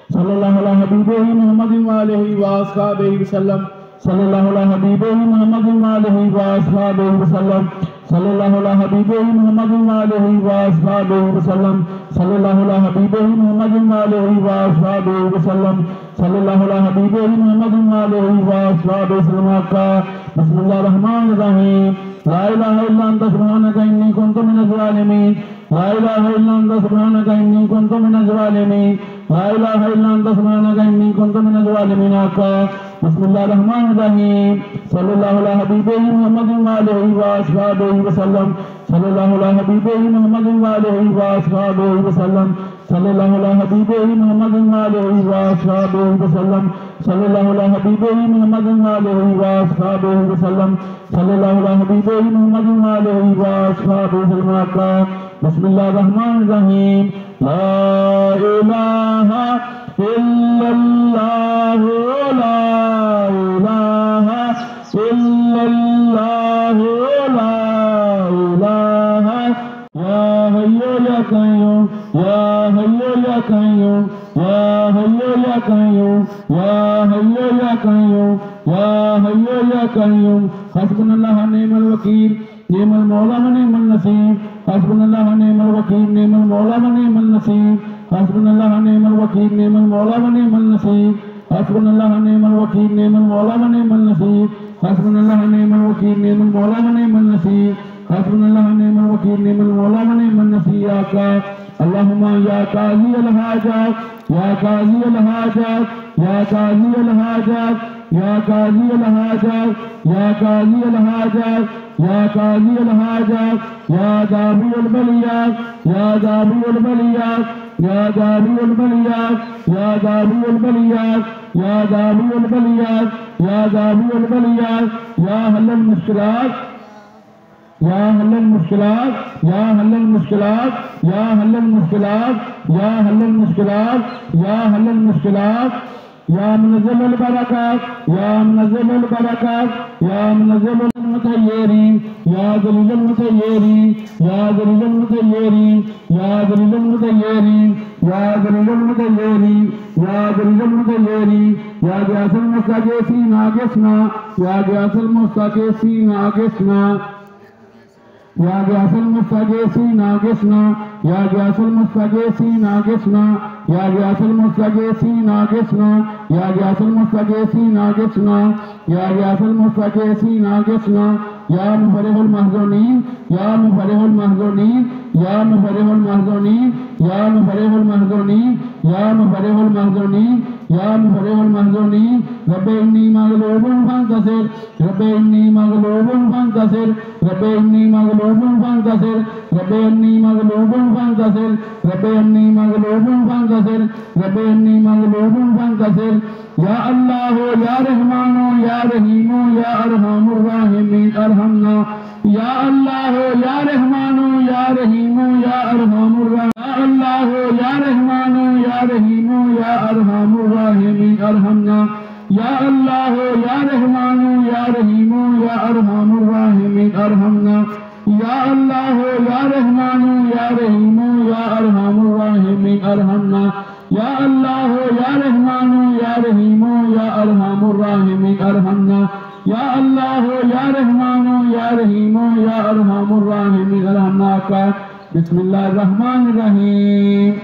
صلی اللہ علیہ حبیبہ محمد وآلہ وآصحابہ وسلم صلی اللہ علیہ حبیبہ محمد وآلہ وآصحابہ وسلم صلی اللہ علیہ حبیبہ محمد وآلہ وآصحابہ وسلم صلی اللہ علیہ حبیبہ محمد وآلہ وآصحابہ وسلم صلی اللہ علیہ حبیبہ محمد وآلہ وآصحابہ وسلم بسم اللہ الرحمن الرحیم لا الہ الا انت سبحانک انی کنت من الظالمین لا الہ الا انت سبحانک انی کنت من الظالمین لا الہ الا انت سبحانک انی کنت من الظالمین بسم اللہ الرحمن الرحیم صلی اللہ علیہ حبیبہ محمد وآلہ وآصحابہ وسلم صلی اللہ علیہ حبیبہ محمد وآلہ وآصحابہ وسلم صلی اللہ علیہ حبیبہ محمد وآلہ وآصحابہ وسلم صلی اللہ علیہ حبیبہ محمد وآلہ وآصحابہ وسلم صلی اللہ علیہ حبیبہ محمد وآلہ وآصحابہ وسلم بسم اللہ الرحمن الرحیم لا الہ الا اللہ لا الہ الا اللہ لا الہ یا حی یا قیوم یا حی یا قیوم یا حی یا قیوم یا حی یا قیوم یا حی یا قیوم حسبنا اللہ نعم الوکیل نعم المولا و نعم النصیر حسبنا اللہ نعم الوکیل نعم المولا و نعم النصیر حسبنا اللہ نعم الوکیل نعم المولا و نعم النصیر حسبنا اللہ نعم الوکیل نعم المولا و نعم النصیر حسبنا اللہ نعم الوکیل نعم المولا و نعم النصیر حسبنا اللہ نعم الوکیل نعم المولا و نعم النصیر اللہم یا قاضی الحاجات یا قاضی الحاجات یا قاضی الحاجات یا قاضی الحاجات یا قاضی الحاجات یا قاضی الحاجات یا دافع البلیات یا دافع البلیات یا دافع البلیات یا دافع البلیات یا دافع البلیات یا دافع البلیات یا حل المشکلات یا حل المشکلات یا حل المشکلات یا حل المشکلات یا حل المشکلات یا حل المشکلات یا منزل البرکات یا منزل البرکات یا منزل المتحیرین یا دلیل المتحیرین یا دلیل المتحیرین یا دلیل المتحیرین یا دلیل المتحیرین یا دلیل المتحیرین یا غیاث المستغیثین آغثنا یا غیاث المستغیثین آغثنا یا غیاث المستغیثین آغثنا یا غیاث المستغیثین آغثنا یا غیاث المستغیثین آغثنا یا غیاث المستغیثین آغثنا یا غیاث المستغیثین آغثنا یا مفرح المحزونین یا مفرح المحزونین یا مفرح المحزونین یا مفرح المحزونین یا مفرح المحزونین یا مفرح المحزونین رب انی مغلوب فانتصر رب انی مغلوب فانتصر رب انی مغلوب فانتصر رب انی مغلوب فانتصر رب انی مغلوب فانتصر رب انی مغلوب فانتصر یا اللہ یا رحمان یا رحیم یا ارحم الراحمین ارحمنا یا اللہ یا رحمان یا رحیم یا ارحم الراحمین یا اللہ یا رحمان یا رحیم یا ارحم الراحمین ارحمنا یا اللہ یا رحمان یا رحیم یا ارحم الراحمین ارحمنا یا اللہ یا رحمان یا رحیم یا ارحم الراحمین ارحمنا یا اللہ یا رحمان یا رحیم یا ارحم الراحمین ارحمنا یا اللہ یا رحمان یا رحیم یا ارحم الراحمین ارحمنا بسم اللہ الرحمن الرحیم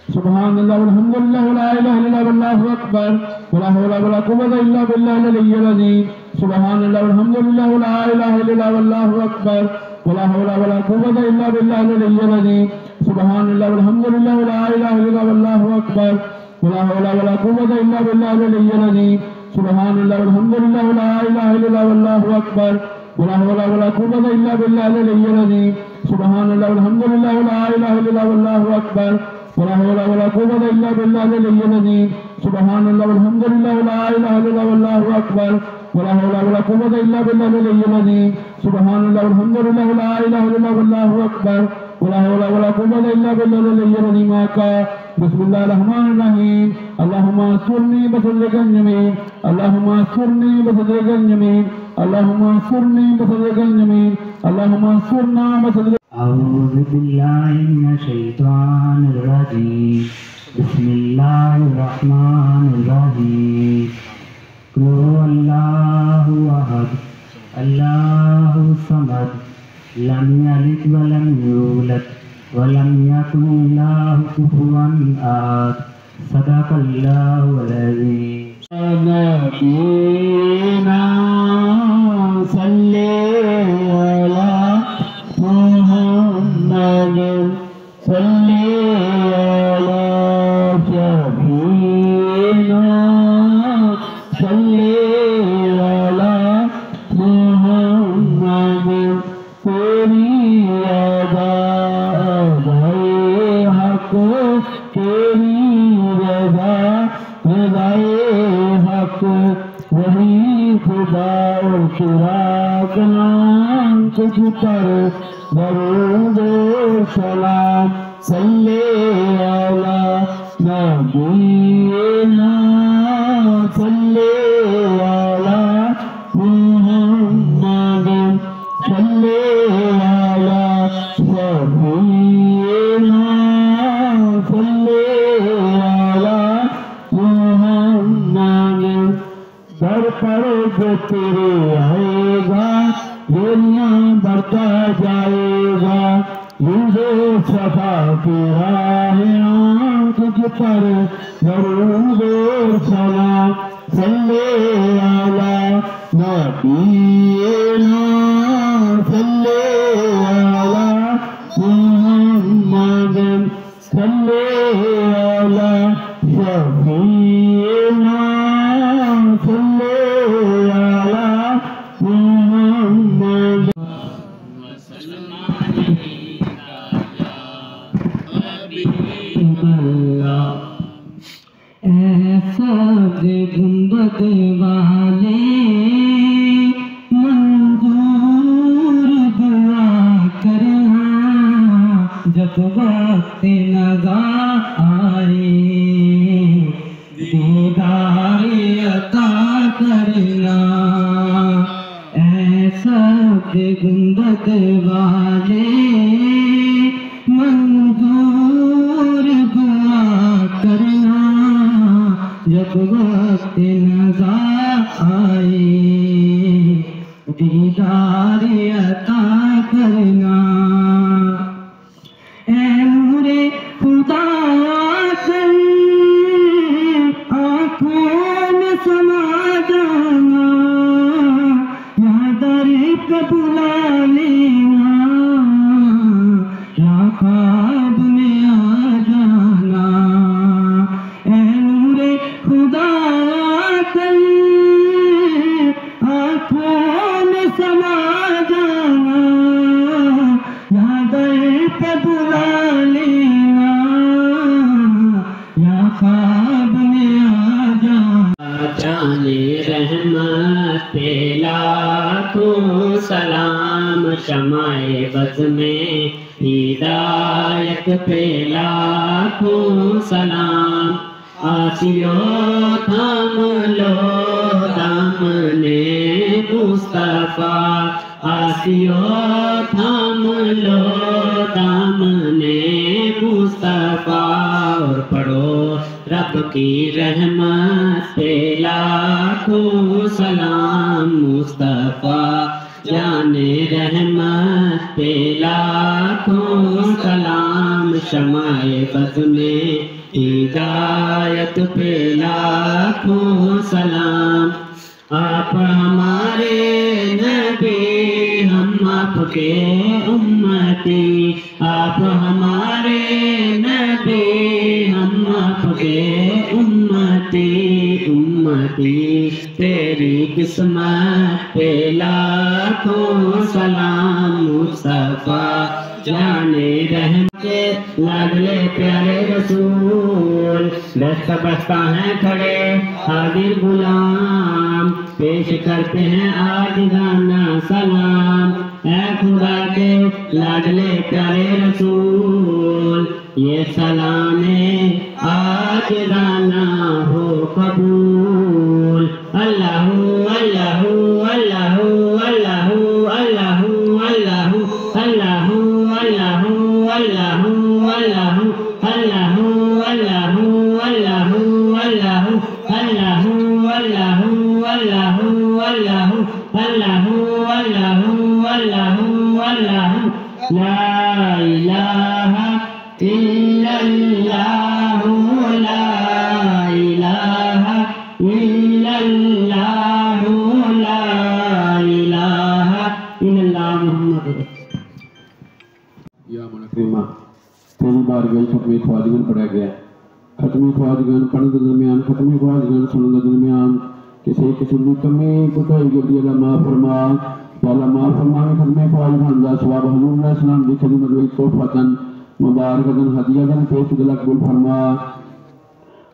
سبحان اللہ والحمدللہ ولا الہ الا واللہ اکبر ولا حول ولا قوة الا باللہ العلی العظیم سبحان اللہ والحمدللہ ولا الہ الا واللہ اکبر ولا حول ولا قوة الا باللہ العلی العظیم سبحان اللہ والحمدللہ ولا الہ الا واللہ اکبر ولا حول ولا قوة الا باللہ العلی العظیم سبحان اللہ والحمدللہ ولا الہ الا واللہ اکبر ولا حول ولا قوة الا باللہ العلی العظیم سبحان اللہ والحمدللہ ولا الہ الا واللہ اکبر ولا حول ولا قوة الا باللہ العلی العظیم سبحان اللہ والحمدللہ ولا الہ الا واللہ اکبر ولا حول ولا قوة الا باللہ العلی العظیم سبحان اللہ والحمدللہ ولا الہ الا واللہ اکبر ولا حول ولا قوة الا باللہ العلی العظیم بسم اللہ الرحمن الرحیم اللہم استرنی بصدرک الجمیل اللہم استرنی بصدرک الجمیل اللہم استرنی بصدرک الجمیل اللہم استرنا بصدرک اعوذ باللہ من الشیطان الرجیم بسم بسم اللہ الرحمن الرحیم قل هو اللہ احد اللہ الصمد لم یلد ولم یولد ولم یکن لہ کفوا احد صدق اللہ العظیم نبینا صلی علی محمد صلی علی شفیعنا صلی علی محمد تیری ادا ادائے حق تیری رضا رضائے حق وہی خدا اور چراغ نام تجھ پر درود و سلام صلی علی نبینا صلی علی محمد صلی علی شفیعنا صلی علی محمد در پر جو تیرے آئے گا دنیا بڑھتا جائے گا روزے صفا کی راہ تجھ پر درود و سلام صلی علی نبینا صلی علی محمد صلی علی شفیعنا صلی علی محمد ایسا گنبد والے منظور دعا کرنا جب وقت نگاہ آئے دیدار عطا کرنا ایسا گنبد والے منظور دعا کرنا جب وقت نگاہ آئے دیدار عطا کرنا اے نور خدا کر آنکھوں میں سما جانا یا در پہ بلا لینا یا خواب میں آ جانا اے نور خدا کر آنکھوں میں سما جانا یا در پہ بلا لینا یا خواب میں آ جانا جانے رحمت پہ لاکھوں سلام شمع بز میں ہدایت پہ لاکھوں سلام آسیو تھام لو دامن مصطفیٰ آسیو تھام لو دامن مصطفیٰ اور پڑھو رب کی رحمت پہ لاکھوں سلام مصطفیٰ جانے رحمت پہ لاکھوں سلام شمع بز میں ہدایت پہ لاکھوں سلام آپ ہمارے نبی ہم آپ کے امتی آپ ہمارے نبی ہم آپ کے امتی امتی تیری قسمت پہ لاکھوں سلام مصطفیٰ جانے رحمت لاڈلے پیارے رسول دستہ بستہ ہیں کھڑے حاضر غلام پیش کرتے ہیں عاجزانہ سلام اے خدا کے لاڈلے پیارے رسول یہ سلام عاجزانہ ہو قبول اللہ اللہ اللہ اللہ اللہ اللہ اللہ اللہ اللہ اللہ اللہ اللہ ختمی خواجگان پڑھنے کے درمیان ختمی خواجگان سننے کے درمیان کسی قسم کی کمی کوتاہی گلتی اللہ معاف فرما یا اللہ معاف فرما میں ختمی خواجگان دا ثواب حضور علیہ السلام دی خدمت وی تحفتن مبارکتن ہدیتن پیش دل قبول فرما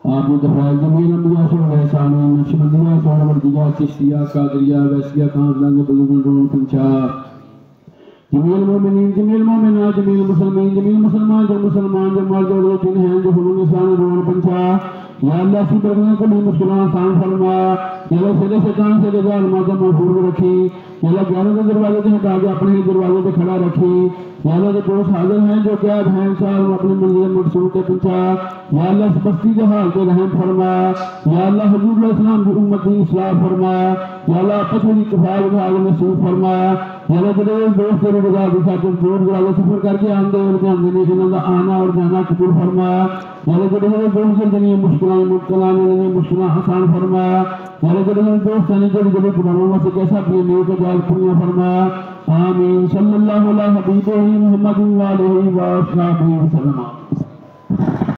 آپ نے دفعہ جمیل انبیاء صلی اللہ علیہ وسلم نقشبندیہ سوڑ وردیہ چشتیہ قادریہ ویسیہ خاندان بزرگن رون پنچا جمیل مومنین جمیل مومنات جمیل مسلمین جمیل مسلمان جو مسلمان جو مرد اور جن ہیں جو حلون نسان رون پنچا یا اللہ سی برگنے کو بھی مشکلان آسان فرما یا اللہ سیدے شیطان سے رضا الماظم محفوظ رکھی یا اللہ گیاروں کے دروازے سے ہٹا کے اپنے ہی دروازے پہ کھڑا رکھی یا اللہ جو دوست حاضر ہیں جو قید ہیں صاحب اپنے منزل مقصود کے پنچا یا اللہ اس بستی کے حال کے رحم فرما یا اللہ حضور علیہ السلام کی امت کی اصلاح فرما یا اللہ پتھری کفایت اٹھا کے نصیب فرما یا اللہ جلے دوست کے رضا کے ساتھ دور دراز سفر کر کے آندے اور جان دینے کے نظر آنا اور جانا قبول فرما یا اللہ جلے دوست کے دنیا مشکلان مبتلان دنیا مشکلان آسان فرما یا اللہ جلے دوست نے جلے گناہوں سے کیسا بھی نیک جال پوریا فرما آمین صلی اللہ علیہ حبیبہ محمد و آلہ و اصحابہ وسلم